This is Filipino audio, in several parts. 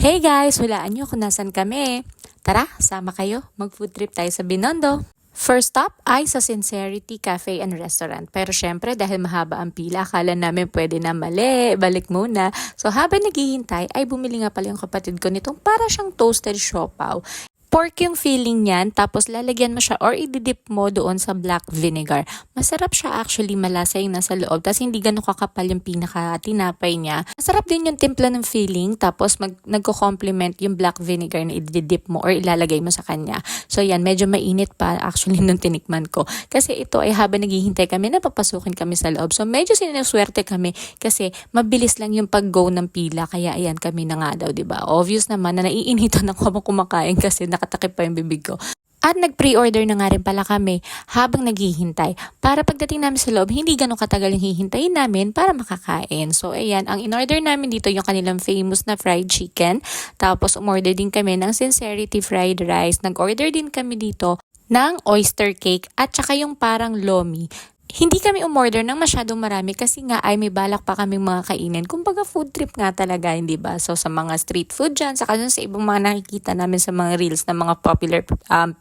Hey guys, hulaan nyo kung nasan kami. Tara, sama kayo. Mag-food trip tayo sa Binondo. First stop ay sa Sincerity Cafe and Restaurant. Pero syempre dahil mahaba ang pila, akala namin pwede na mali, balik muna. So habang naghihintay ay bumili nga pala yung kapatid ko nitong para siyang toasted siopaw. Pork yung filling niyan, tapos lalagyan mo siya or ididip mo doon sa black vinegar. Masarap siya actually, malasa yung nasa loob. Tapos hindi ganun kakapal yung pinaka-tinapay niya. Masarap din yung timpla ng filling, tapos nagko-complement yung black vinegar na ididip mo or ilalagay mo sa kanya. So yan, medyo mainit pa actually nung tinikman ko. Kasi ito ay habang naghihintay kami, napapasukin kami sa loob. So medyo sinuswerte kami kasi mabilis lang yung pag-go ng pila. Kaya ayan, kami na nga daw, diba? Obvious naman na naiinitan ako kumakain kasi nakatakip pa yung bibig ko. At nag-pre-order na nga rin pala kami habang naghihintay. Para pagdating namin sa loob, hindi ganun katagal yung hihintayin namin para makakain. So ayan, ang in-order namin dito yung kanilang famous na fried chicken. Tapos umorder din kami ng Sincerity fried rice. Nag-order din kami dito ng oyster cake at saka yung parang lomi. Hindi kami umorder ng masyadong marami kasi nga ay may balak pa kaming mga kainin. Kumbaga food trip nga talaga, hindi ba? So sa mga street food dyan, saka sa ibang mga nakikita namin sa mga reels ng mga popular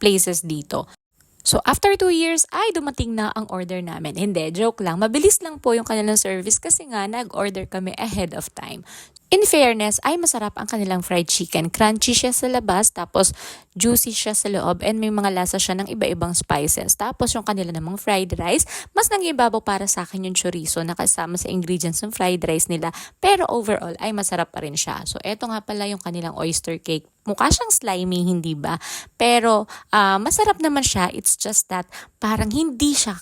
places dito. So after 2 years ay dumating na ang order namin. Hindi, joke lang. Mabilis lang po yung kanilang service kasi nga nag-order kami ahead of time. In fairness, ay masarap ang kanilang fried chicken. Crunchy siya sa labas, tapos juicy siya sa loob, and may mga lasa siya ng iba-ibang spices. Tapos yung kanila namang fried rice, mas nangibabaw para sa akin yung chorizo na kasama sa ingredients ng fried rice nila. Pero overall, ay masarap pa rin siya. So eto nga pala yung kanilang oyster cake. Mukha siyang slimy, hindi ba? Pero masarap naman siya. It's just that parang hindi siya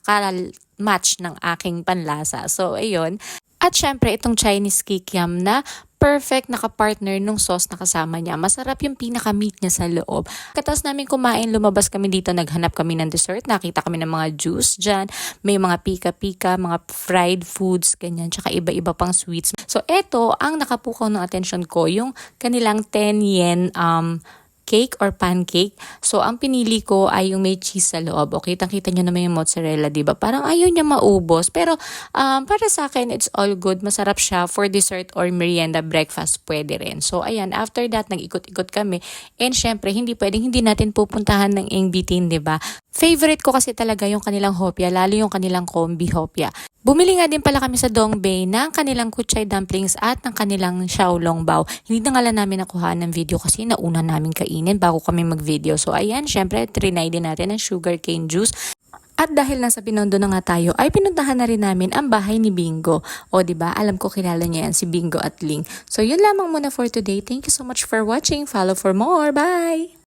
match ng aking panlasa. So ayun. At syempre, itong Chinese kikiam na perfect nakapartner nung sauce na kasama niya. Masarap yung pinaka-meat niya sa loob. Katapos namin kumain, lumabas kami dito, naghanap kami ng dessert. Nakita kami ng mga juice dyan. May mga pika-pika, mga fried foods, ganyan. Tsaka iba-iba pang sweets. So, eto, ang nakapukaw ng atensyon ko, yung kanilang 10 yen cake or pancake. So, ang pinili ko ay yung may cheese sa loob. Okay, kitang-kita nyo naman yung mozzarella, diba? Parang ayaw niya maubos. Pero, para sa akin, it's all good. Masarap siya for dessert or merienda, breakfast, pwede rin. So, ayan, after that, nag-ikot-ikot kami. And syempre, hindi natin pupuntahan ng Ingbitin, diba? Favorite ko kasi talaga yung kanilang hopya, lalo yung kanilang kombi hopya. Bumili nga din pala kami sa Dongbei ng kanilang kuchay dumplings at ng kanilang xiaolongbao. Hindi na nga lang namin nakuha ng video kasi nauna namin kainin bago kami mag-video. So ayan, syempre, trinay din natin ang sugarcane juice. At dahil nasa Binondo na nga tayo, ay pinuntahan na rin namin ang bahay ni Bingo. O diba, alam ko kilala niya yan, si Bingo at Ling. So yun lamang muna for today. Thank you so much for watching. Follow for more. Bye!